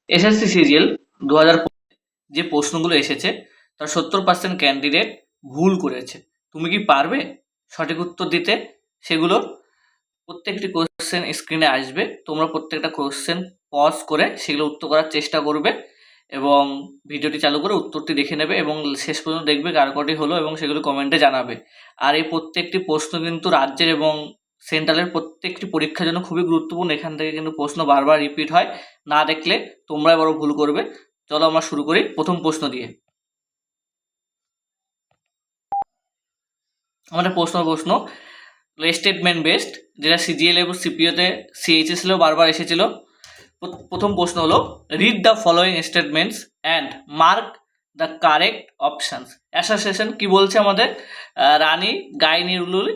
SSC CGL 2000 যে প্রশ্নগুলো এসেছে তার 70% ক্যান্ডিডেট ভুল করেছে। তুমি কি পারবে সঠিক উত্তর দিতে? সেগুলোর প্রত্যেকটি কোশ্চেন স্ক্রিনে আসবে, তোমরা প্রত্যেকটা কোশ্চেন পজ করে সেগুলো উত্তর করার চেষ্টা করবে এবং ভিডিওটি চালু করে উত্তরটি দেখে নেবে এবং শেষ পর্যন্ত দেখবে কার কটি হলো এবং সেগুলো কমেন্টে জানাবে। আর এই প্রত্যেকটি প্রশ্ন কিন্তু রাজ্যের এবং সেন্ট্রালের প্রত্যেকটি পরীক্ষার জন্য খুবই গুরুত্বপূর্ণ। এখান থেকে কিন্তু প্রশ্ন বারবার রিপিট হয়, না দেখলে তোমরাই বড় ভুল করবে। চলো আমরা শুরু করি প্রথম প্রশ্ন দিয়ে। আমাদের প্রশ্ন স্টেটমেন্ট বেসড, যেটা সিজিএল এবং সিপিওতে সিএইচএসএলেও বারবার এসেছিল। প্রথম প্রশ্ন হলো read the following statements and mark the correct options. Association কি বলছে আমাদের? Rani Gaidinliu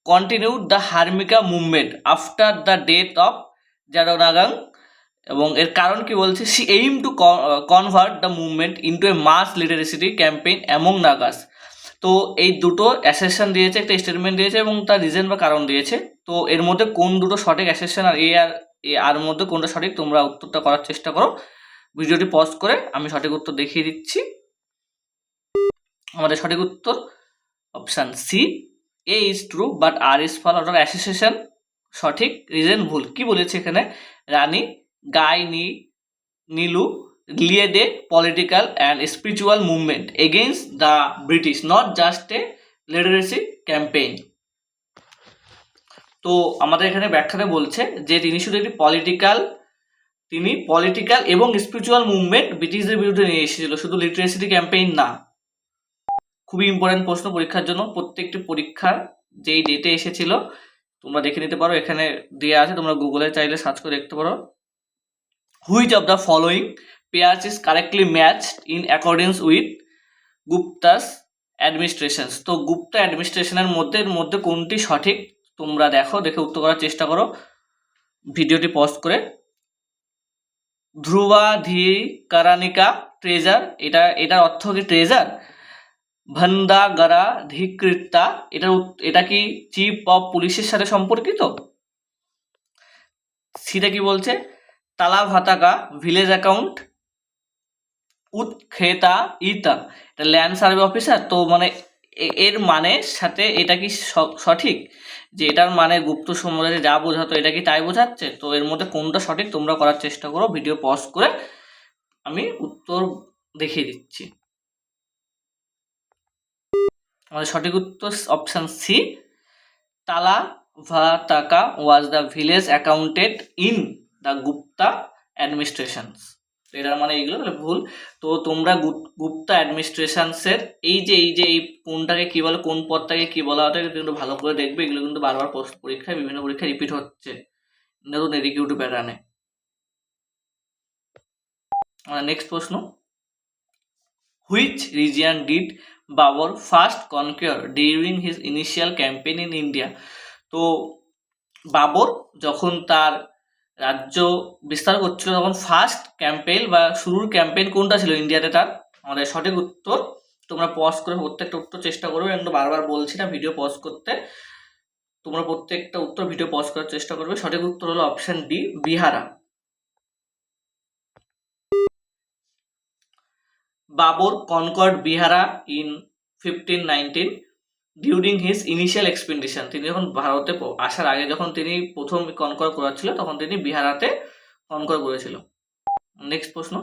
continued the Heraka movement after the death of Jadonang, এবং এর কারণ কি বলছে? She aim to convert the movement into a mass literacy campaign among Nagas. তো এই দুটো অ্যাসেশন দিয়েছে, একটা স্টেটমেন্ট দিয়েছে এবং তার রিজন বা কারণ দিয়েছে। তো এর মধ্যে কোন দুটো সঠিক অ্যাসেশন আর আর মধ্যে কোনটা সঠিক, তোমরা উত্তরটা করার চেষ্টা করো। ভিডিওটি পজ করে আমি সঠিক উত্তর দেখিয়ে দিচ্ছি। আমাদের সঠিক উত্তর option C, A is true but R is false, অর্থাৎ অ্যাসোসিয়েশন সঠিক, রিজন ভুল। কি বলেছে এখানে? রানী Nilu led a political and spiritual movement against the British, not just a literacy campaign. তো আমাদের এখানে ব্যাখ্যাতে বলছে যে তিনি শুধু একটি পলিটিক্যাল এবং স্পিরিচুয়াল মুভমেন্ট ব্রিটিশদের বিরুদ্ধে নিয়ে এসেছিল, শুধু লিটারেসি ক্যাম্পেইন না। খুবই ইম্পর্টেন্ট প্রশ্ন পরীক্ষার জন্য। প্রত্যেকটি পরীক্ষার যেই ডেটে এসেছিল তোমরা দেখে নিতে পারো, এখানে দেওয়া আছে, তোমরা গুগলে চাইলে সার্চ করে দেখতে পারো। Which of the following pairs is correctly matched in accordance with Guptas administrations. তো গুপ্তা অ্যাডমিনিস্ট্রেশনের মধ্যে কোনটি সঠিক, তোমরা দেখে উত্তর করার চেষ্টা করো ভিডিওটি পজ করে। ধ্রুবাধিকারানিকা ট্রেজার, এটার অর্থ কি ট্রেজার? ভন্দাগারাধিকৃতা, এটা কি চিফ অফ পুলিশের সাথে সম্পর্কিত? সিটা কি বলছে? তালাভাতাকা ভিলেজ অ্যাকাউন্ট উৎখেতা ইতা, এটা ল্যান্ড সার্ভে অফিসার। তো মানে এর মানে সাথে এটা কি সঠিক, যে এটার মানে গুপ্ত সম্বন্ধে যা বোঝাতো এটা কি তাই বোঝাচ্ছে? তো এর মধ্যে কোনটা সঠিক তোমরা করার চেষ্টা করো, ভিডিও পজ করে আমি উত্তর দেখিয়ে দিচ্ছি। আমাদের সঠিক উত্তর option C, Talavataka was the village accountant in the Gupta administrations. এটার মানে এইগুলো তাহলে ভুল। তো তোমরা গুপ্তা অ্যাডমিনিস্ট্রেশনসের এই কোনটাকে কি বলে, কোন পদটাকে কি বলা হতো কিন্তু ভালো করে দেখবে। এগুলো কিন্তু বারবার পরীক্ষায় বিভিন্ন পরীক্ষায় রিপিট হচ্ছে নতুন এডিকিউটিভ প্যাটার্নে। নেক্সট প্রশ্ন, which region did Babur first conquer during his initial campaign in India? তো বাবর যখন তার রাজ্য বিস্তার করছিল তখন ফার্স্ট ক্যাম্পেইন বা শুরুর ক্যাম্পেইন কোনটা ছিল ইন্ডিয়াতে তার? আমাদের সঠিক উত্তর, তোমরা পজ করে প্রত্যেকটা উত্তর চেষ্টা করবে, কিন্তু বারবার বলছি না ভিডিও পজ করতে, তোমরা প্রত্যেকটা উত্তর ভিডিও পজ করার চেষ্টা করবে। সঠিক উত্তর হলো option D, Bhira. Babur conquered Bhira in 1519 during his initial expedition. তিনি যখন ভারতে আসার আগে যখন তিনি প্রথম কনকর করেছিল তখন তিনি বিহারাতে কনকর করেছিল। নেক্সট প্রশ্ন,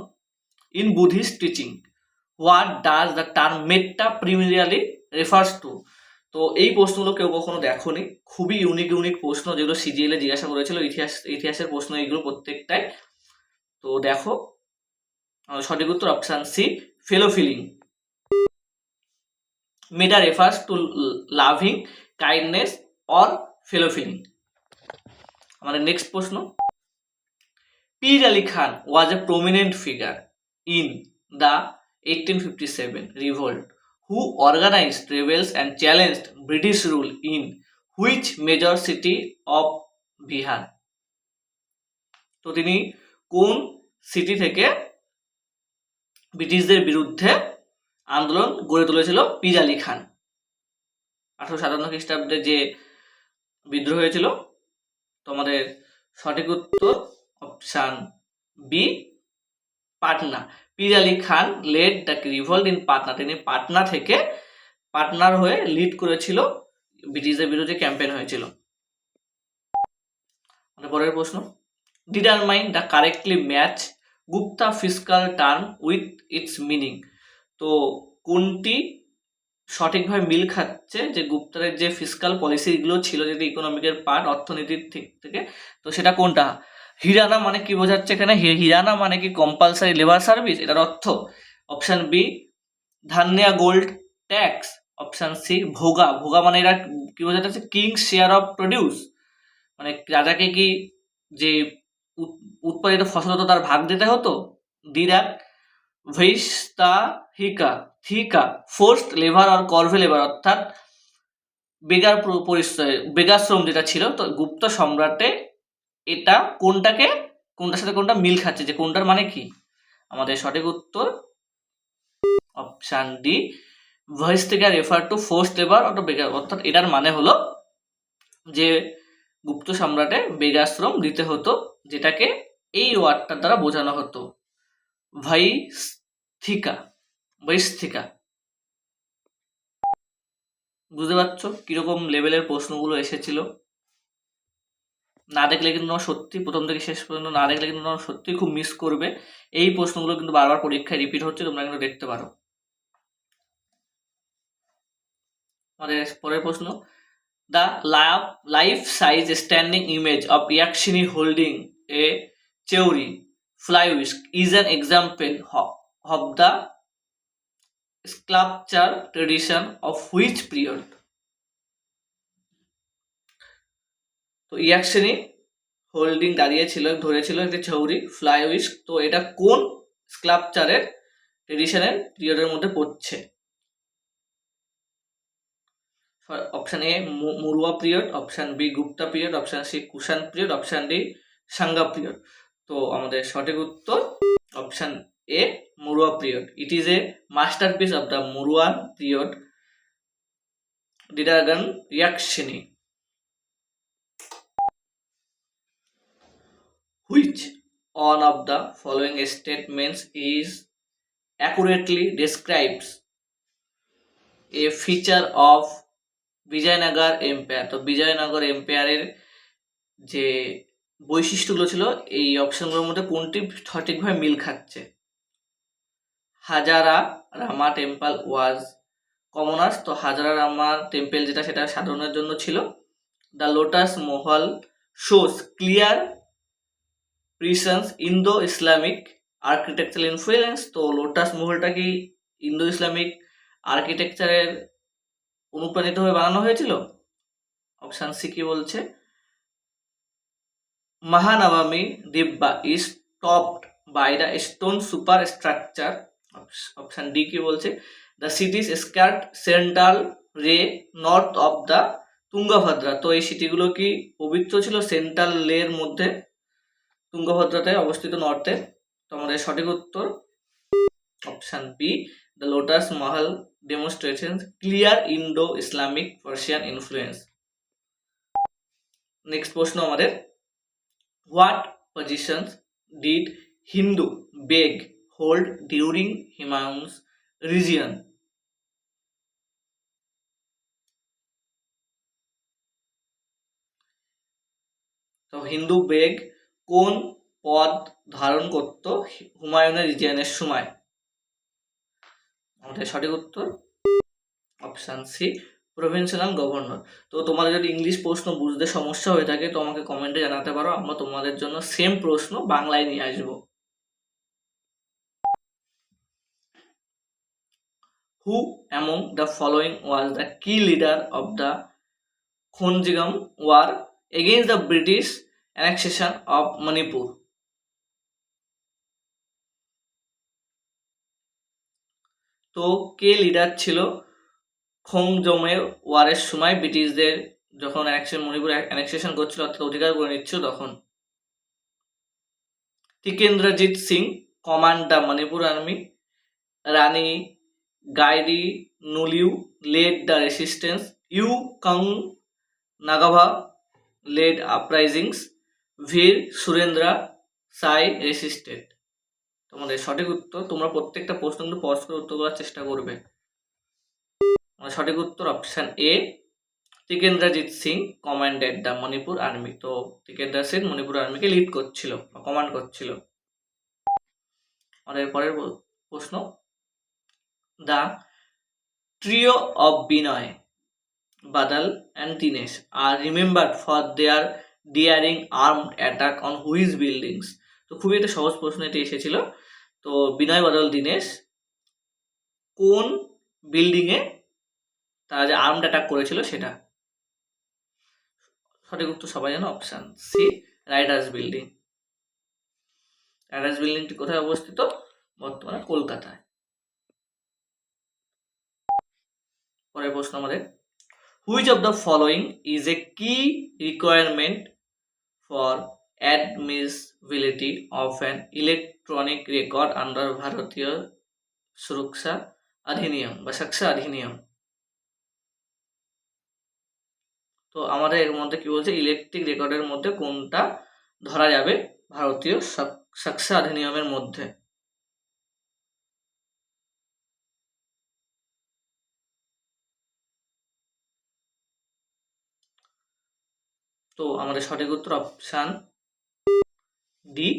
in Buddhist teaching what does the term metta primarily refers to? তো এই প্রশ্নগুলো কেউ কখনো দেখোনি, খুবই ইউনিক প্রশ্ন যেগুলো সিজিএল এ জিজ্ঞাসা করেছিল, ইতিহাসের প্রশ্ন এগুলো প্রত্যেকটাই। তো দেখো, সঠিক উত্তর option C, fellow feeling. Metta refers to loving kindness or fellow feeling. আমাদের নেক্সট প্রশ্ন, পীর আলী খান was a prominent figure in the 1857 revolt who organized rebels and challenged British rule in which major city of Bihar? তো তিনি কোন city থেকে ব্রিটিশদের বিরুদ্ধে আন্দোলন গড়ে তুলেছিল পীর আলী খান? 1857 খ্রিস্টাব্দে যে বিদ্রোহ হয়েছিল। তো আমাদের সঠিক উত্তর option B, Patna. Pir Ali Khan led the revolt in Patna, তিনি পাটনা থেকে পাটনার হয়ে লিড করেছিল, ব্রিটিশদের বিরুদ্ধে ক্যাম্পেইন হয়েছিল। পরের প্রশ্ন, determine the correctly match Gupta fiscal term with its meaning. তো কোনটি সঠিকভাবে মিল খাচ্ছে যে গুপ্তারের যে ফিসকাল পলিসিগুলো ছিল, যেটি ইকোনমিকের পার্ট, অর্থনীতির থেকে, তো সেটা কোনটা? হিরানা মানে কি বোঝাচ্ছে এখানে? হিরানা মানে কি কম্পালসারি লেবার সার্ভিস, এটার অর্থ। Option B dhanya gold tax. Option C bhoga. Bhoga মানে এরা কি বোঝাচ্ছে? কিং শেয়ার অফ প্রডিউস, মানে রাজাকে কি যে উৎপাদিত ফসল হতো তার ভাগ দিতে হতো। দিরাক ভৈস্তাহিকা থিকা ফোর্সড লেবার আর কর্ভে লেবার, অর্থাৎ বেগার পরিচয়, বেগাশ্রম যেটা ছিল। তো গুপ্ত সম্রাটে এটা কোনটার সাথে কোনটা মিল খাচ্ছে, যে কোনটার মানে কি? আমাদের সঠিক উত্তর option D vaishtika refer to forced labour অথবা বেগার, অর্থাৎ এটার মানে হলো যে গুপ্ত সম্রাটে বেগাশ্রম দিতে হতো, যেটাকে এই ওয়ার্ডটার দ্বারা বোঝানো হতো ভৈস্থিকা। বুঝতে পারছো কিরকম লেভেলের প্রশ্নগুলো এসেছিল? না দেখলে কিন্তু সত্যি প্রথম থেকে শেষ পর্যন্ত না দেখলে কিন্তু সত্যি খুব মিস করবে। এই প্রশ্নগুলো কিন্তু বারবার পরীক্ষায় রিপিট হচ্ছে, তোমরা কিন্তু দেখতে পারো। আমাদের পরের প্রশ্ন, the life size standing image of yakshini holding a chauri fly whisk is an example of the sculpture tradition of which period? তো ইয়াকশিনি হোল্ডিং দাঁড়িয়েছিল, ধরেছিল একটি চৌরি ফ্লাই whisk, তো এটা কোন স্কাল্পচারের ট্রেডিশনের পিরিয়ডের মধ্যে পড়ছে? Option A Maurya period, option B Gupta period, option C Kushan period, option D Sunga period. তো আমাদের সঠিক উত্তর option A Maurya period. It is a masterpiece of the Mauryan period Didarganj yakshini. Which one of the following statements is accurately describes a feature of Vijayanagar empire? তো বিজয়নগর এম্পায়ারের যে বৈশিষ্ট্যগুলো ছিল, এই অপশনগুলোর মধ্যে কোনটি সঠিকভাবে মিল খাচ্ছে? হাজারা রামা টেম্পল ওয়াজ কমনার্স, তো হাজারা রামা টেম্পল যেটা সেটা সাধারণের জন্য ছিল। The lotus Mahal shows clear presence Indo Islamic architectural influence, তো লোটাস মহলটা কি ইন্দো ইসলামিক আর্কিটেকচারের অনুপ্রাণিত হয়ে বানানো হয়েছিল? অপশান সি কি বলছে? মহানবমী dibba is topped by the stone super structure. Option D কি বলছে? The cities skirt central ray north of the Tungabhadra, তো এই সিটিগুলো কি পবিত্র ছিল সেন্ট্রাল লের মধ্যে, তুঙ্গভদ্রাতে অবস্থিত নর্থে। তো আমাদের সঠিক উত্তর option B the lotus Mahal demonstration clear Indo Islamic Persian influence. Next প্রশ্ন আমাদের, what positions did Hindu Beg hold during Humayun's region? তো হিন্দু বেগ কোন পদ ধারণ করত হুমায়ুনের রিজিয়নের সময়? আমাদের সঠিক উত্তর অপশান সি প্রভিন্সিয়াল গভর্নর। তো তোমাদের যদি ইংলিশ প্রশ্ন বুঝতে সমস্যা হয়ে থাকে তো আমাকে কমেন্টে জানাতে পারো, আমরা তোমাদের জন্য সেম প্রশ্ন বাংলায় নিয়ে আসবো। Who among the following was the key leader of the Khongjom war against the British annexation of Manipur? তো কে লিডার ছিল খোংজমের ওয়ারের সময়, ব্রিটিশদের যখন মণিপুর অ্যানেক্সেশন করছিল অর্থাৎ অধিকার করে নিচ্ছিল তখন? Tikendrajit Singh command the Manipur army, Rani Gaidinliu led the resistance, U Kiang Nongbah led uprisings, Veer Surendra Sai resisted. তোমাদের সঠিক উত্তর, তোমরা প্রত্যেকটা প্রশ্ন কিন্তু পজ করে উত্তর করার চেষ্টা করবে। সঠিক উত্তর option A, Tikendrajit Singh commanded the Manipur army. তো টিকেন্দ্র সিং মণিপুর আর্মিকে লিড করছিল বা কমান্ড করছিল। আমাদের পরের প্রশ্ন, the trio of Binoy, Badal and Dinesh are remembered for their daring armed attack on which buildings. তো খুবই একটা সহজ প্রশ্ন এটি এসেছিল। তো বিনয়, বাদল, দীনেশ কোন বিল্ডিংয়ে তারা যে আর্মড অ্যাটাক করেছিল সেটা। সঠিক উত্তর সবাই জানো, option C, Writers building. Writers বিল্ডিংটি কোথায় অবস্থিত? বর্তমানে কলকাতায়। পরের প্রশ্ন আমাদের, which of the following is a key requirement for admissibility of an electronic record under ভারতীয় সুরক্ষা অধিনিয়ম বা সুরক্ষা অধিনিয়ম। তো আমাদের এর মধ্যে কি বলছে, ইলেকট্রিক রেকর্ডের মধ্যে কোনটা ধরা যাবে ভারতীয় সুরক্ষা অধিনিয়মের মধ্যে? তো আমাদের সঠিক উত্তর option D,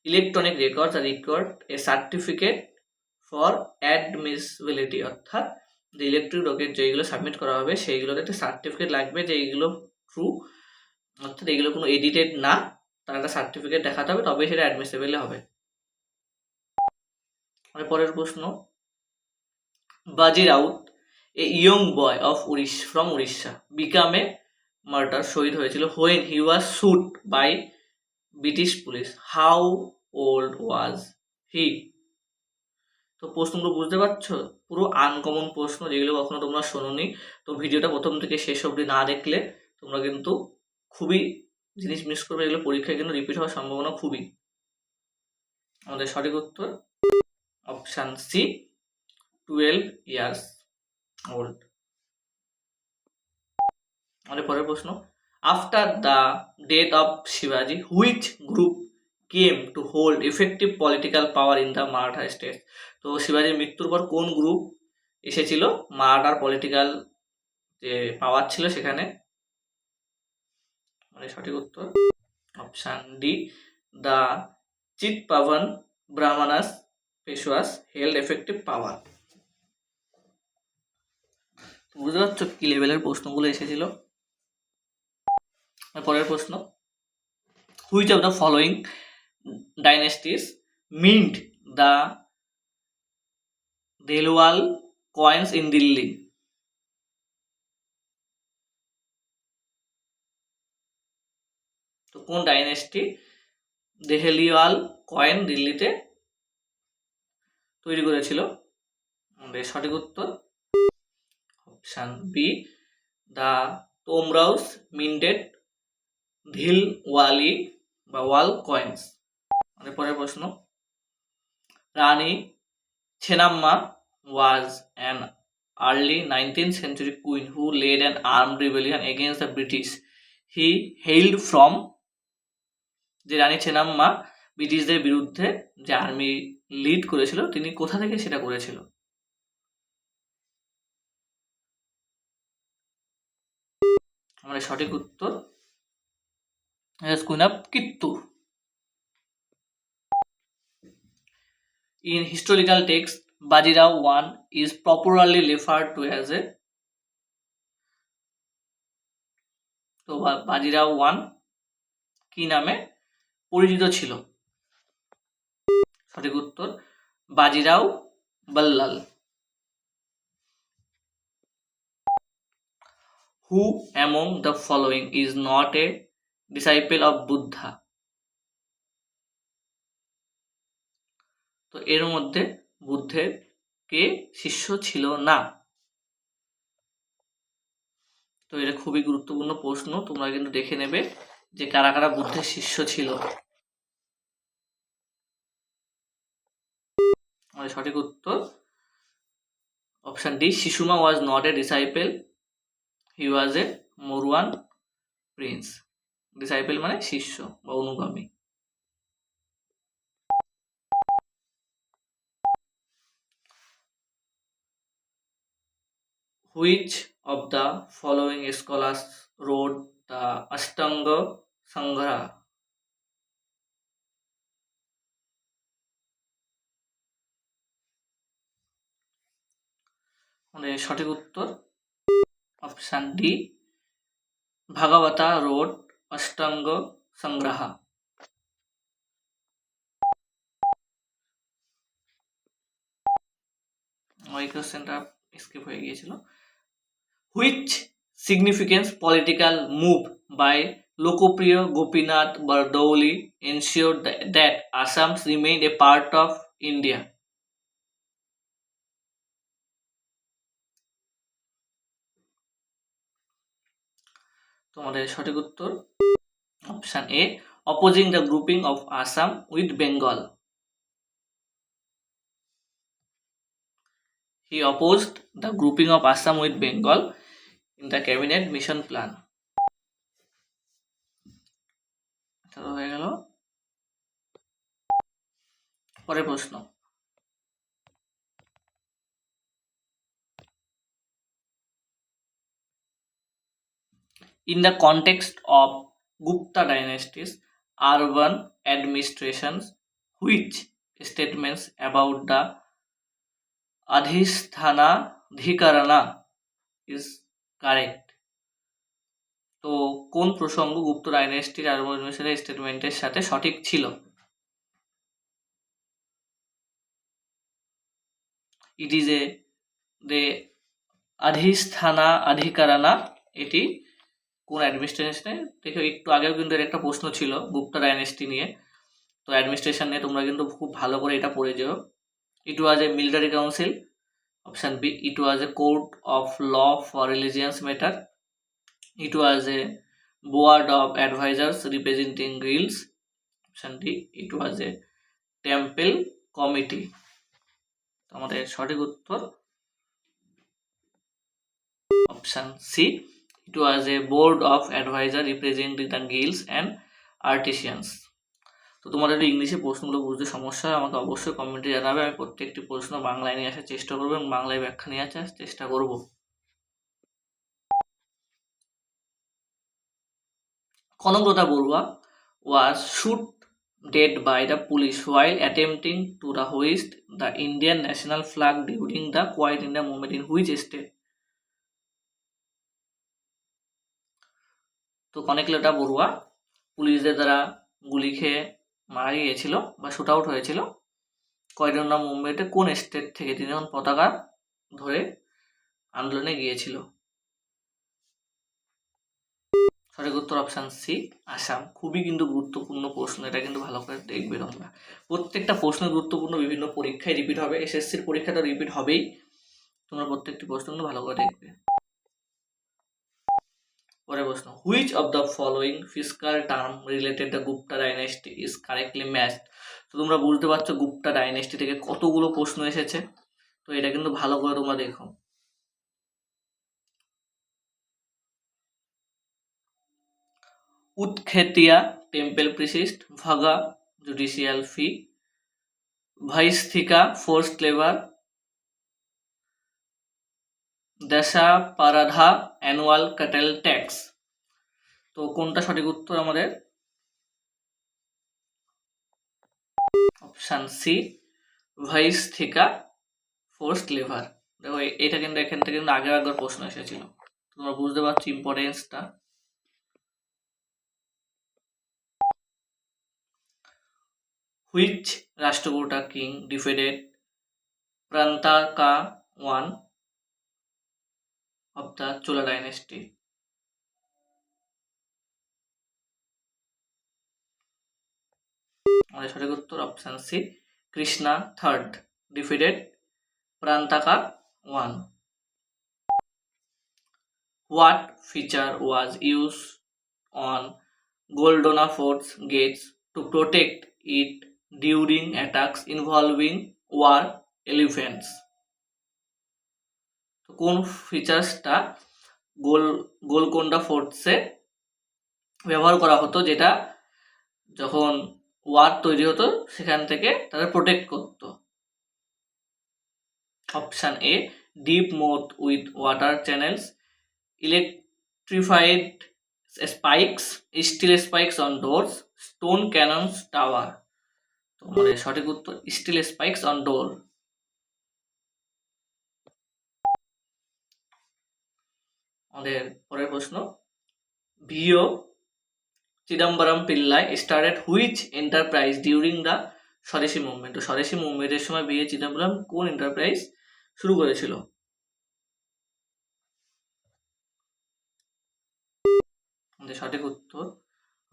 electronic records R required A certificate for admissibility, অর্থাৎ যে ইলেকট্রিক রেকর্ড যেইগুলো সাবমিট করা হবে সেইগুলোতে একটা সার্টিফিকেট লাগবে যে এইগুলো ট্রু, অর্থাৎ এইগুলো কোনো এডিটেড না, তার একটা সার্টিফিকেট দেখাতে হবে, তবেই সেটা অ্যাডমিসিবল হবে। পরের প্রশ্ন, Baji Rout, a young boy of from Orissa became a martyr, শহীদ হয়েছিল when he was shoot by British police. How old was he? তো প্রশ্নগুলো বুঝতে পারছো, পুরো আনকমন প্রশ্ন, যেগুলো কখনো তোমরা শোনোনি। তো ভিডিওটা প্রথম থেকে শেষ অবধি না দেখলে তোমরা কিন্তু খুবই জিনিস মিস করবে, এগুলো পরীক্ষায় কিন্তু রিপিট হওয়ার সম্ভাবনা খুবই। আমাদের সঠিক উত্তর অপশান সি, 12 years old। আমাদের পরের প্রশ্ন, আফটার দ্য ডেথ অফ শিবাজি which group came to hold effective political power in the Maratha state? তো শিবাজির মৃত্যুর পর কোন গ্রুপ এসেছিল মারাঠার পলিটিক্যাল যে পাওয়ার ছিল সেখানে? মানে সঠিক উত্তর option D, the Chitpavan Brahmanas Peshwas held effective power. বুঝতে পারছো কি লেভেলের প্রশ্নগুলো এসেছিল। পরের প্রশ্ন, which of the following dynasties mint the Dehliwal coins in Delhi? তো কোন ডাইনেস্টি দেহলিওয়াল কয়েন দিল্লিতে তৈরি করেছিল? আমাদের সঠিক উত্তর অপশান বি, দ্য তোমরাউস মিন্টেড ধিলওয়ালি বা ওয়াল কয়েন্স। আমাদের পরের প্রশ্ন, রানী চেনাম্মা was an early 19th century queen who led an armed rebellion against the British. He hailed from, যে রানী চেনাম্মা ব্রিটিশদের বিরুদ্ধে যে আর্মি লিড করেছিল তিনি কোথা থেকে সেটা করেছিল? আমাদের সঠিক উত্তর queen of Kittur. In historical text, Bajirao I is popularly referred to as a, তো বাজিরাও ওয়ান কি নামে পরিচিত ছিল? সঠিক উত্তর Bajirao Ballal. Who among the following is not a disciple of Buddha? তো এর মধ্যে বুদ্ধের কে শিষ্য ছিল না? তো এটা খুবই গুরুত্বপূর্ণ প্রশ্ন, তোমরা কিন্তু দেখে নেবে যে কারা কারা বুদ্ধের শিষ্য ছিল। আমাদের সঠিক উত্তর অপশন ডি, শিশুমা was not a disciple, he was a Mauryan prince. Disciple মানে শিষ্য বা অনুগামী। Which of the following scholars wrote the Ashtanga Sangraha? মানে সঠিক উত্তর option D, Bhagavata wrote Ashtanga Sangraha. ওই কোশ্চেনটা স্কিপ হয়ে গিয়েছিল। Which significance political move by Lokopriya Gopinath Bordoloi ensured that Assam remained a part of India? তোমাদের সঠিক উত্তর option A, opposing the grouping of Assam with Bengal. He opposed the grouping of Assam with Bengal in the cabinet mission plan. হয়ে গেল। পরের প্রশ্ন, in the context of Gupta dynasties urban administrations, which statements about the Adhisthana is correct? তো কোন প্রসঙ্গ গুপ্ত ডাইনেস্টির আরব অ্যাডমিনিস্ট্রেশনের স্টেটমেন্টের সাথে সঠিক ছিল? ইট ইজ এ দে আধিষ্ঠানা আধিকারানা, এটি কোন অ্যাডমিনিস্ট্রেশনে? দেখো একটু আগেও কিন্তু একটা প্রশ্ন ছিল গুপ্তা ডাইনেস্টি নিয়ে, তো অ্যাডমিনিস্ট্রেশন নিয়ে তোমরা কিন্তু খুব ভালো করে এটা পড়ে যেও। It was a military council, option B it was a court of law for religious matter, it was a board of advisers representing guilds, option D it was a temple committee. আমাদের সঠিক উত্তর option C, it was a board of adviser representing the guilds and artisans. তো তোমাদের ইংলিশে প্রশ্নগুলো বুঝতে সমস্যা হয় আমাকে অবশ্যই কমেন্টে জানাবে, আমি প্রত্যেকটি প্রশ্ন বাংলায় নিয়ে আসার চেষ্টা করবো এবং বাংলায় ব্যাখ্যা নিয়ে আসার চেষ্টা করব। Kanaklata Barua was shot dead by the police while attempting to hoist the Indian national flag during the Quiet India movement in which state? তো কনকলতা বড়ুয়া পুলিশদের দ্বারা গুলি খেয়ে মারা গিয়েছিল বা শুট আউট হয়েছিল কোয়াইট ইন্ডিয়া মুভমেন্টে কোন স্টেট থেকে তিনি যখন পতাকা ধরে আন্দোলনে গিয়েছিল? সঠিক উত্তর অপশান সি, আসাম। খুবই কিন্তু গুরুত্বপূর্ণ প্রশ্ন, এটা কিন্তু ভালো করে দেখবে তোমরা। প্রত্যেকটা প্রশ্ন গুরুত্বপূর্ণ, বিভিন্ন পরীক্ষায় রিপিট হবে, এসএসসির পরীক্ষাটা রিপিট হবেই, তোমরা প্রত্যেকটি প্রশ্ন কিন্তু ভালো করে দেখবে। পরের প্রশ্ন, which of the following fiscal term related the Gupta dynasty is correctly matched? তো তোমরা বুঝতে পারছো গুপ্তা ডাইনেস্টি থেকে কতগুলো প্রশ্ন এসেছে, তো এটা কিন্তু ভালো করে তোমরা দেখো। উৎখেতিয়া temple priest, bhaga judicial fee, vaishtika forced labour, dashaparadha annual cattle tax. তো কোনটা সঠিক উত্তর আমাদের? Option C, vaishtika forced labour. দেখো এটা কিন্তু এখান থেকে কিন্তু আগের একবার প্রশ্ন এসেছিল, তোমরা বুঝতে পারছো ইম্পর্টেন্সটা। Which Rashtrakuta king defeated Parantaka one of the Chola dynasty? আমাদের সঠিক উত্তর option C, Krishna third defeated Parantaka one. What feature was used on Goldona Fort's gates to protect it during attacks involving war elephants? কোন ফিচার্সটা গোলকোন্ডা ফোর্টসে ব্যবহার করা হতো, যেটা যখন ওয়ার তৈরি হতো সেখান থেকে তাদের প্রোটেক্ট করত? Option A, deep moat with water channels, electrified spikes, steel spikes on doors, stone cannons tower. তো আমাদের সঠিক উত্তর স্টিল স্পাইকস অন ডোর। আমাদের পরের প্রশ্ন, V O Chidambaram Pillai started which enterprise during the Swadeshi movement. তো স্বদেশী মুভমেন্টের সময় বিএ চিদম্বরম কোন এন্টারপ্রাইজ শুরু করেছিল? আমাদের সঠিক উত্তর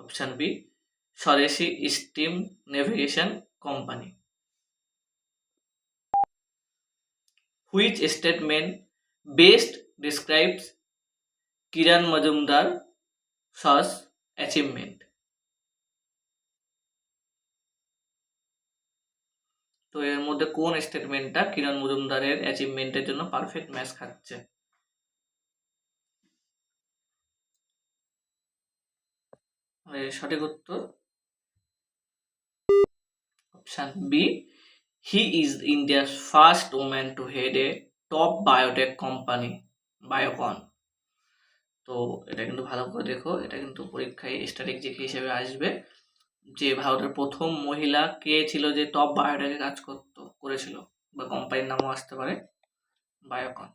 option B, Swadeshi steam navigation company. Which statement best describes Kiran Mazumdar Shaw's achievement. তো এর মধ্যে কোন স্টেটমেন্টটা কিরণ মজুমদারের অ্যাচিভমেন্টের জন্য পারফেক্ট ম্যাচ খাচ্ছে? সঠিক উত্তর অপশন বি, হি ইজ ইন্ডিয়ার first woman to head A top biotech company Biocon. তো এটা কিন্তু ভালো করে দেখো, এটা কিন্তু পরীক্ষায় স্ট্র্যাটেজিক হিসেবে আসবে যে ভারতের প্রথম মহিলা কে ছিল যে টপ বায়োটেকে কাজ করেছিল, বা কোম্পানির নামও আসতে পারে Biocon.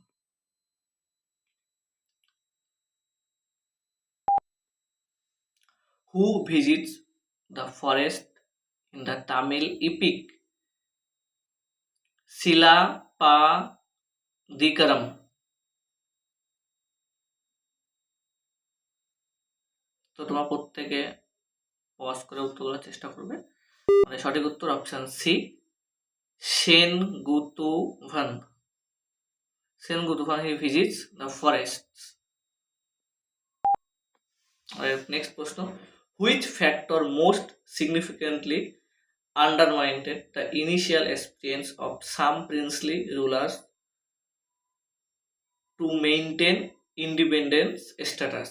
Who visits the forest in the Tamil epic Silappatikaram? তো তোমরা প্রত্যেকে পজ করে উত্তর করার চেষ্টা করবে। মানে সঠিক উত্তর option C, Senguttuvan. Senguttuvan he visits the forests. Next প্রশ্ন, which factor most significantly undermined the initial aspirations of some princely rulers to maintain independence status?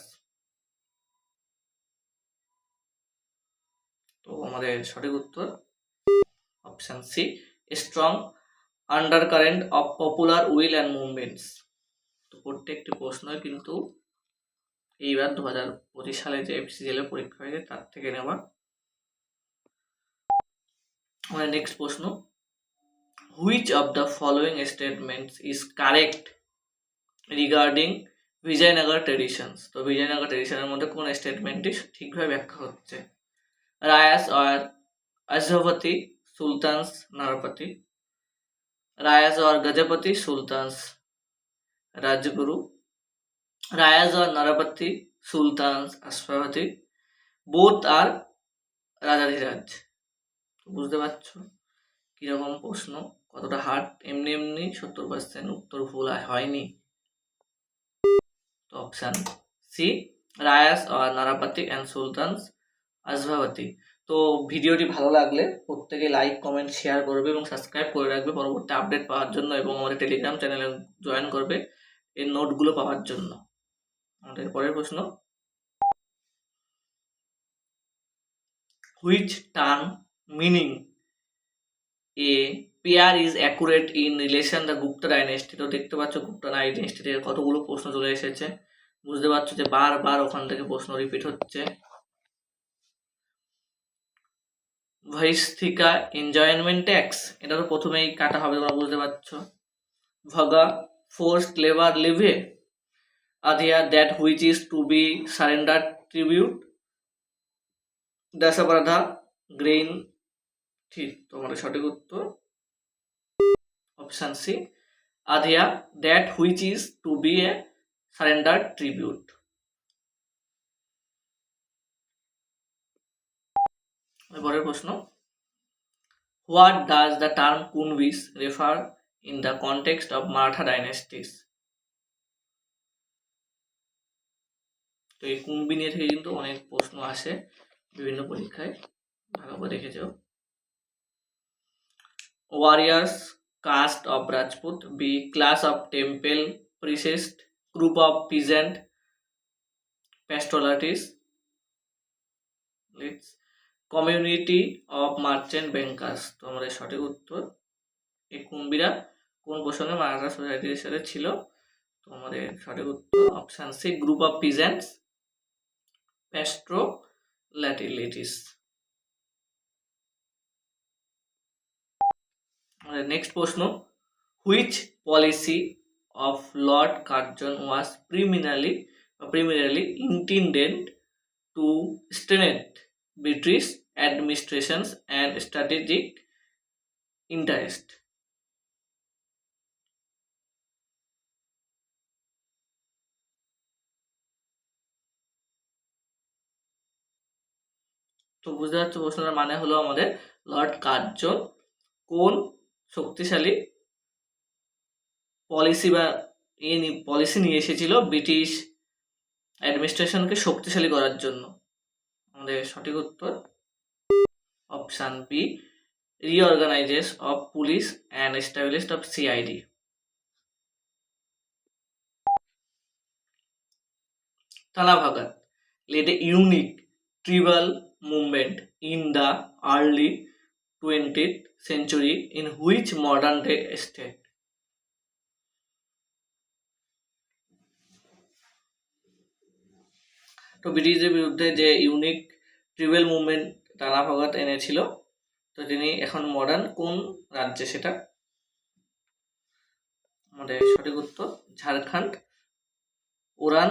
তো আমাদের সঠিক উত্তর option C, strong undercurrent of popular will and movements. তো প্রত্যেকটি প্রশ্নই কিন্তু এইবার 2025 সালে যে এফসিজিএল এর পরীক্ষা হয়েছে তার থেকে নেওয়া। আমাদের নেক্সট প্রশ্ন, which of the following statements is correct regarding Vijayanagar traditions? তো বিজয়নগর ট্রেডিশনের মধ্যে কোন স্টেটমেন্টটি ঠিকভাবে ব্যাখ্যা হচ্ছে? রায়াস আর আজহপতি সুলতানস নারপতি, রায়াজ और गजपति सुल्तान्स राजगुरु, रायाज और नारापति सुल्तान्स अश्वपति, বোথ আর রাজাধিরাজ। বুঝতে পারছো কিরকম প্রশ্ন, কতটা হার্ড? এমনি এমনি 70% উত্তর ভুল হয়নি। তো option C, Rayas are Narapati and sultans Ashvapati. তো ভিডিওটি ভালো লাগলে প্রত্যেকে লাইক কমেন্ট শেয়ার করবে এবং সাবস্ক্রাইব করে রাখবে পরবর্তী আপডেট পাওয়ার জন্য, এবং আমাদের টেলিগ্রাম চ্যানেলে জয়েন করবে এর নোটগুলো পাওয়ার জন্য। আমাদের পরের প্রশ্ন, which term meaning a pair is accurate in relation the Gupta dynasty? তো দেখতে পাচ্ছ গুপ্তা ডাইনেস্টি থেকে কতগুলো প্রশ্ন চলে এসেছে, বুঝতে পারছো যে বারবার ওখান থেকে প্রশ্ন রিপিট হচ্ছে। ভৈস্থিকা এনজয়মেন্ট ট্যাক্স, এটা তো প্রথমেই কাটা হবে, তোমরা বুঝতে পারছো। Bhaga forced labour levy, adhiya that which is to be surrender tribute, dasaparadha grain ঠিক। তো আমাদের সঠিক উত্তর option C, adhiya that which is to be a surrender tribute. পরের প্রশ্ন, what does the term Kunbis refer in the context of Maratha dynasties? তো এই কুনবি নিয়ে থেকে কিন্তু অনেক প্রশ্ন আসে বিভিন্ন পরীক্ষায়, ভালো করে দেখে যাও। Warriors caste of Rajput, B class of temple priests, group of peasant pastoralists, community of merchant bankers. তো আমাদের সঠিক উত্তর এই কুম্বিরা কোন প্রসঙ্গে মারাঠা সোসাইটির সাথে ছিল? তো আমাদের সঠিক উত্তর option C, group of peasants প্যাস্ট্রোল্যাটিলিটিস। আমাদের নেক্সট প্রশ্ন, which policy of Lord Curzon was primarily intended to strengthen British administrations and strategic interest? তো বুঝতে পারছো প্রশ্নটার মানে হলো আমাদের লর্ড কার্জন কোন শক্তিশালী পলিসি বা পলিসি নিয়ে এসেছিল ব্রিটিশ অ্যাডমিনিস্ট্রেশনকে শক্তিশালী করার জন্য? আমাদের সঠিক উত্তর option B, reorganization of police and establishment of CID. Tala Bhagat led a unique tribal movement in the early 20th century in which modern day state? তো ব্রিটিশদের বিরুদ্ধে যে ইউনিক ট্রিবাল মুভমেন্ট টানা ভগত এনেছিল, তো তিনি এখন মডার্ন কোন রাজ্যে সেটা? আমাদের সঠিক উত্তর ঝাড়খণ্ড, ওরান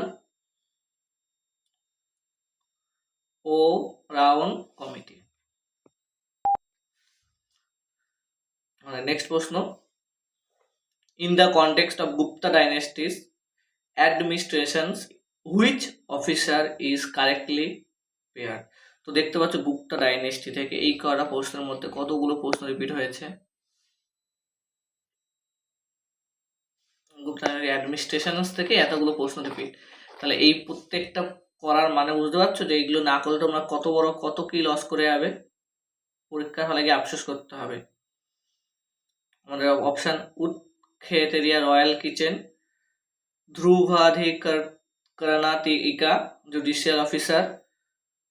ও রাওন কমিটি। আমাদের নেক্সট প্রশ্ন, in the context of Gupta dynasties administrations which officer is correctly paired? তো দেখতে পাচ্ছ গুপ্তা ডাইনেস্টি থেকে এই করা প্রশ্নের মধ্যে কতগুলো প্রশ্ন রিপিট হয়েছে। গুপ্তা অ্যাডমিনিস্ট্রেশনস থেকে এতগুলো প্রশ্ন রিপিট, তাহলে এই প্রত্যেকটা করার মানে বুঝতে পারছো যে এইগুলো না করলে তোমরা কত কি লস করে যাবে, পরীক্ষার হলে গিয়ে আফসোস করতে হবে। আমাদের অপশান উৎক্ষেতেরিয়া রয়্যাল কিচেন, ধ্রুবাধিকরণাতিকা জুডিশিয়াল অফিসার,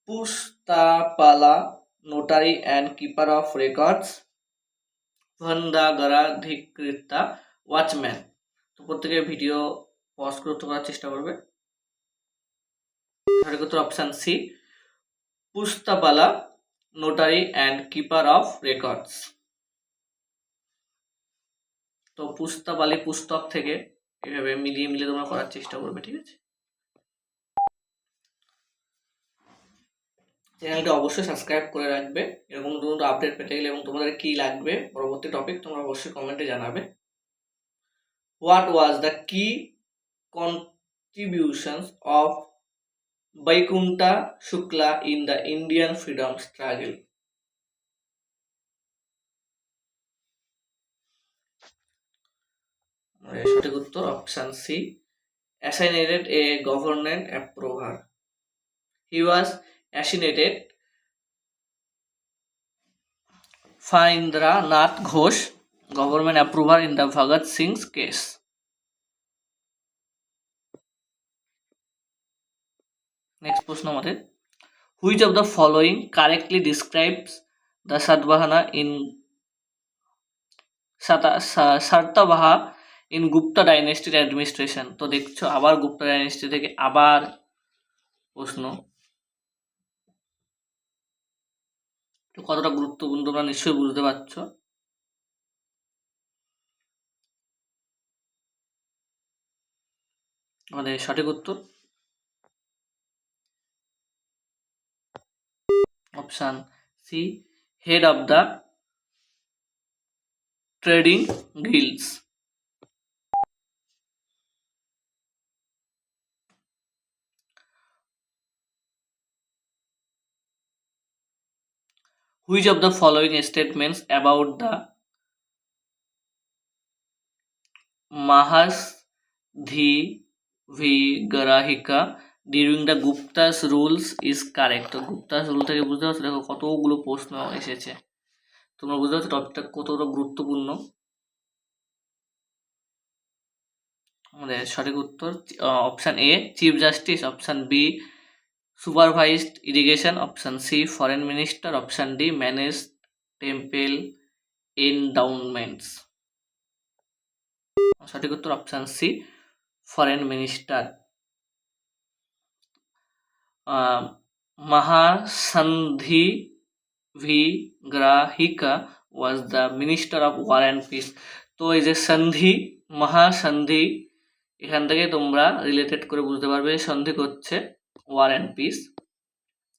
পুস্তাপালা notary and keeper of records, ভন্দাগারাধিকৃতা ওয়াচম্যান। তো প্রত্যেকে ভিডিও পজ করে উত্তর করার চেষ্টা করবে। সঠিক উত্তর অপশান সি, পুস্তাপালা notary and keeper of records. তো পুস্তাপালি পুস্তক থেকে এভাবে মিলিয়ে তোমরা করার চেষ্টা করবে, ঠিক আছে? চ্যানেলটা অবশ্যই সাবস্ক্রাইব করে রাখবে এরকম নতুন আপডেট পেতে গেলে, এবং তোমাদের কি লাগবে পরবর্তী টপিক তোমরা অবশ্যই কমেন্টে জানাবে। What was the key contributions of Baikuntha Shukla in the Indian freedom struggle? সঠিক উত্তর option C, assignated a government approver. He was assignated Phanindra Nath Ghosh government approver in the Bhagat Singh's case. Next প্রশ্ন আমাদের, which of the following correctly describes the Satavahana in Satavaha in Gupta dynasty administration? তো দেখছো আবার Gupta dynasty থেকে আবার প্রশ্ন, তো কতটা গুরুত্বপূর্ণ তোমরা নিশ্চয়ই বুঝতে পারছো। আমাদের সঠিক উত্তর option C, head of the trading guilds. Which of the following statements about the Mahasdhivigrahika during the Gupta's rules is correct? তো গুপ্তাস রুল থেকে বুঝতে পারছো, দেখো কতগুলো প্রশ্ন এসেছে, তোমরা বুঝতে পারছো টপিকটা কতটা গুরুত্বপূর্ণ। আমাদের সঠিক উত্তর option A, chief justice, option B, supervised irrigation, option C, foreign minister, option D, manage temple endowments. সঠিক উত্তর অপশান সি, ফরেন মিনিস্টার। মহাসন্ধি ভিগ্রাহিকা was the minister of war and peace. তো এই যে সন্ধি, মহাসন্ধি, এখান থেকে তোমরা রিলেটেড করে বুঝতে পারবে সন্ধি হচ্ছে ওয়ার অ্যান্ড পিস।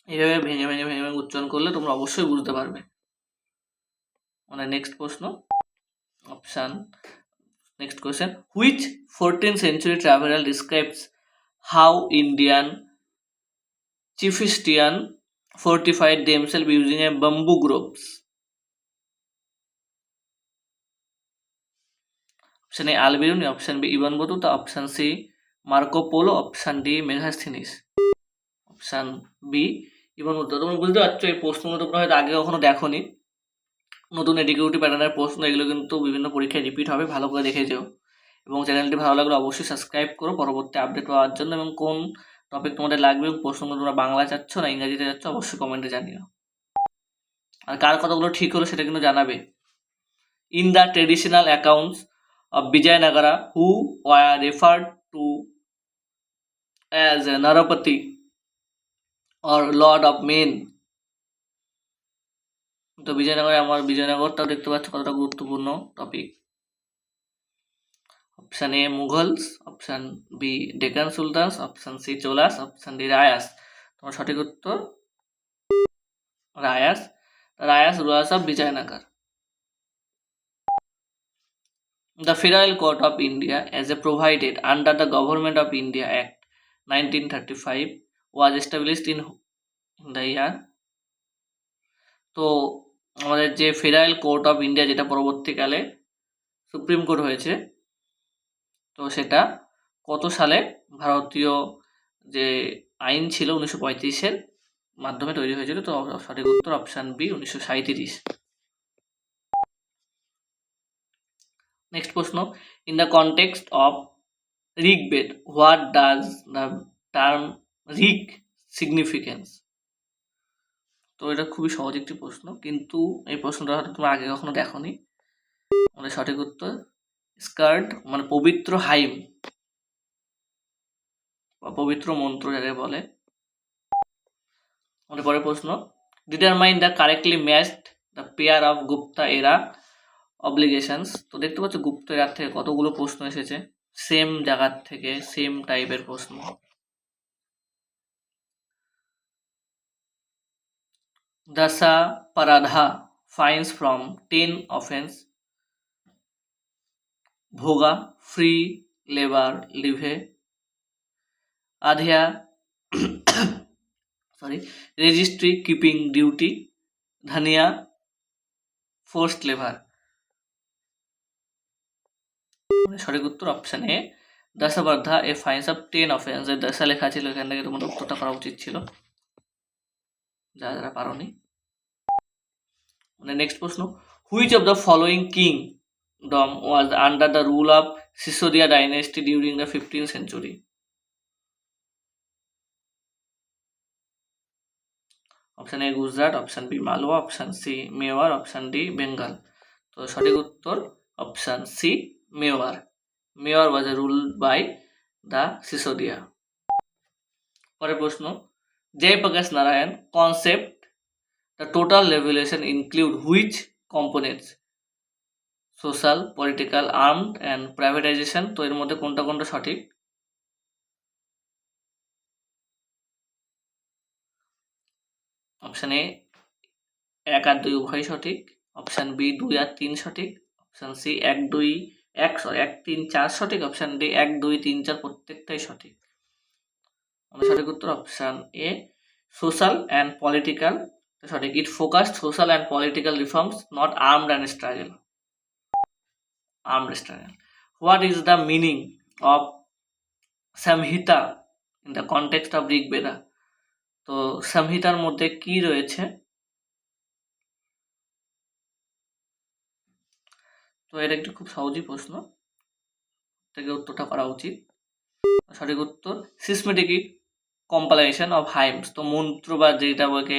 এইভাবে ভেঙে ভেঙে ভেঙে ভেঙে উচ্চারণ করলে তোমরা অবশ্যই বুঝতে পারবে। মানে নেক্সট প্রশ্ন, option, next question, which 14th century traveler describes how Indian Chieftain fortified themselves using a bamboo groves? Option A Alberuni, option B Ibn Battuta, option C Marco Polo, option D Megasthenes. Option B Ibn Battuta. তোমরা বুঝতে পারছো এই প্রশ্নগুলো তোমরা হয়তো আগে কখনো দেখোনি, নতুন এডিকিউটিভ প্যাটার্নের প্রশ্ন, এগুলো কিন্তু বিভিন্ন পরীক্ষায় রিপিট হবে, ভালো করে দেখে যেও। এবং চ্যানেলটি ভালো লাগলে অবশ্যই সাবস্ক্রাইব করো পরবর্তী আপডেট পাওয়ার জন্য। এবং কোন টপিক তোমাদের লাগবে, প্রশ্নগুলো তোমরা বাংলা চাচ্ছ না ইংরাজিতে চাচ্ছ, অবশ্যই কমেন্টে জানিও। আর কার কতগুলো ঠিক হলো সেটা কিন্তু জানাবে। In the traditional accounts of Vijayanagara, who were referred to as Narapati or Lord of Men. তো বিজয়নগরে, আমার বিজয়নগরটাও দেখতে পাচ্ছ কতটা গুরুত্বপূর্ণ topic. Option A Mughals, option B Deccan sultans, option C Cholas, option D Rayas. তোমার সঠিক উত্তর Rayas. Rayas rulers of Vijayanagar. The Federal Court of India, as a provided under the Government of India Act 1935, was established in the year. তো আমাদের যে federal court of India, যেটা পরবর্তীকালে supreme court হয়েছে, তো সেটা কত সালে ভারতীয় যে আইন ছিল 1935-এর মাধ্যমে তৈরি হয়েছিল? তো সঠিক উত্তর অপশান বি 1937। নেক্সট প্রশ্ন, in the context of Rigveda, what does the term Rig significance? তো এটা খুবই সহজ একটি প্রশ্ন, কিন্তু এই প্রশ্নটা হয়তো তোমরা আগে কখনো দেখোনি। আমাদের সঠিক উত্তর স্কার্ড, মানে পবিত্র হাইম বা পবিত্র মন্ত্র যাকে বলে। আমাদের পরের প্রশ্ন, determine the correctly matched the pair of Gupta এরা অব্লিগেশনস। তো দেখতে পাচ্ছ গুপ্ত এরার থেকে কতগুলো প্রশ্ন এসেছে, সেম জায়গার থেকে সেম টাইপের প্রশ্ন। Dasa Paradha fines from 10 offense, Bhoga free labor leave, Adhya registry keeping duty, Dhania forced labor. সঠিক উত্তর অপশান এ দাসাবার্ধা এ ফাইন্স অফ 10 অফেন্স। দাসা লেখা ছিল এখান থেকে, তোমার উত্তরটা করা উচিত ছিল, যারা পারোনি। মানে নেক্সট প্রশ্ন, which of the following kingdom was under the rule of Sisodia dynasty during the 15th century? Option A Gujarat, option B Malwa, option C Mewar, option D Bengal. তো সঠিক উত্তর option C Mewar. Mewar was ruled by the Sisodia. পরের প্রশ্ন, Jayaprakash Narayan concept the total revolution include which components? Social, political, armed and privatization. তো এর মধ্যে কোনটা কোনটা সঠিক? অপশান এ 1 আর 2 উভয় সঠিক, অপশান বি 2 আর 3 সঠিক, অপশান সি 1 3 4 সঠিক, অপশান ডি 1 2 3 4 প্রত্যেকটাই সঠিক। আমাদের সঠিক উত্তর option A social and political সঠিক। It focused social and political reforms, not armed and struggle. armed struggle. What is the meaning of Samhita in the context of Rig Veda? তো samhitaর মধ্যে কি রয়েছে? তো এটা একটু খুব সহজই প্রশ্ন, থেকে উত্তরটা করা উচিত। সঠিক উত্তর সিস্টেমেটিক কম্পাইলেশন অফ হাইমস। তো মন্ত্র বা যেটা বলকে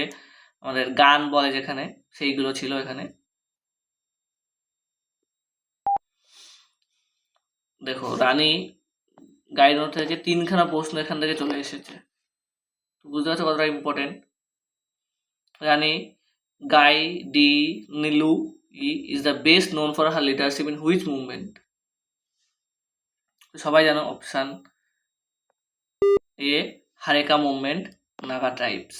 আমাদের গান বলে যেখানে, সেইগুলো ছিল এখানে। দেখো রানী গাইড থেকে 3খানা প্রশ্ন এখান থেকে চলে এসেছে, বুঝতে পারছো কতটা important. Rani guy D Nilu is the best known for her leadership in which movement? সবাই জানো option A Heraka movement, Naga tribes.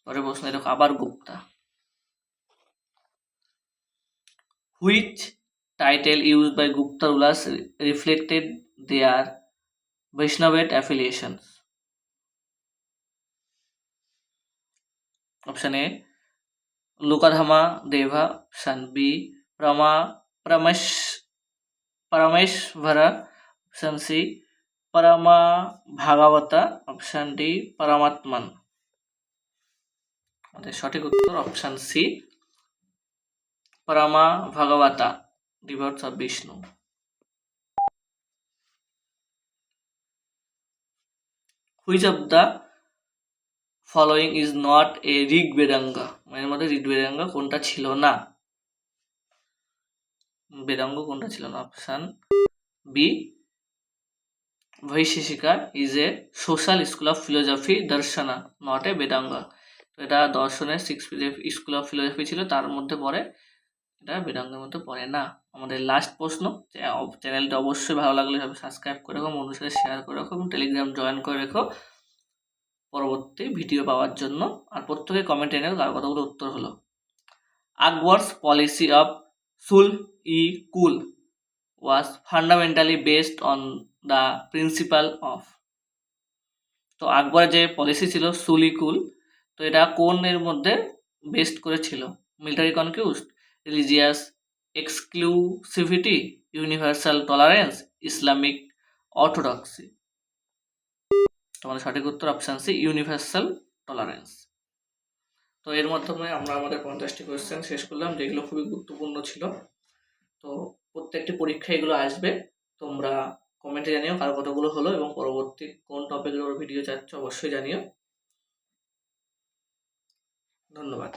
পরের প্রশ্ন দেখো আবার Gupta, which title used by Gupta rulers reflected their Vaishnavite affiliations? Option A Lukadhama Deva, option B Parameshvara, option C Parama Bhagavata, option D Paramatman। আমাদের সঠিক উত্তর option C পরমা ভাগবতা, devotees of Vishnu. Which of the following is not a ঋগ বেদাঙ্গা, এর মধ্যে ঋগ বেদাঙ্গা কোনটা ছিল না? বেদাঙ্গ কোনটা ছিল না? Option B Vaisheshika is a social school of philosophy দর্শনা, নট এ বেদাঙ্গা। তো এটা দর্শনের স্কুল অফ ফিলোসফি ছিল, তার মধ্যে পড়ে, এটা বেদাঙ্গের মধ্যে পড়ে না। আমাদের লাস্ট প্রশ্ন, চ্যানেলটা অবশ্যই ভালো লাগলে সবাই সাবস্ক্রাইব করে রাখো, বন্ধুদের সাথে শেয়ার করে রাখো এবং টেলিগ্রাম জয়েন করে রেখো পরবর্তী ভিডিও পাওয়ার জন্য। আর প্রত্যেকে কমেন্টে এনে কার কতগুলো উত্তর হলো। আকবরস পলিসি অফ সুল-ই-কুল was fundamentally based on the principle of, তো আকবরের যে পলিসি ছিল সুল-ই-কুল, তো এটা কোন এর মধ্যে বেস্ট করেছিল? Military conquest, religious exclusivity, universal tolerance, Islamic orthodoxy. তোমাদের সঠিক উত্তর অপশন সি ইউনিভার্সাল টলারেন্স। তো এর মাধ্যমে আমরা আমাদের 50টি কোয়েশ্চেন শেষ করলাম, যেগুলো খুবই গুরুত্বপূর্ণ ছিল। তো প্রত্যেকটি পরীক্ষা এগুলো আসবে, তোমরা কমেন্টে জানিও কার কতগুলো হলো এবং পরবর্তী কোন টপিকের উপর ভিডিও চাচ্ছ অবশ্যই জানিও। ধন্যবাদ।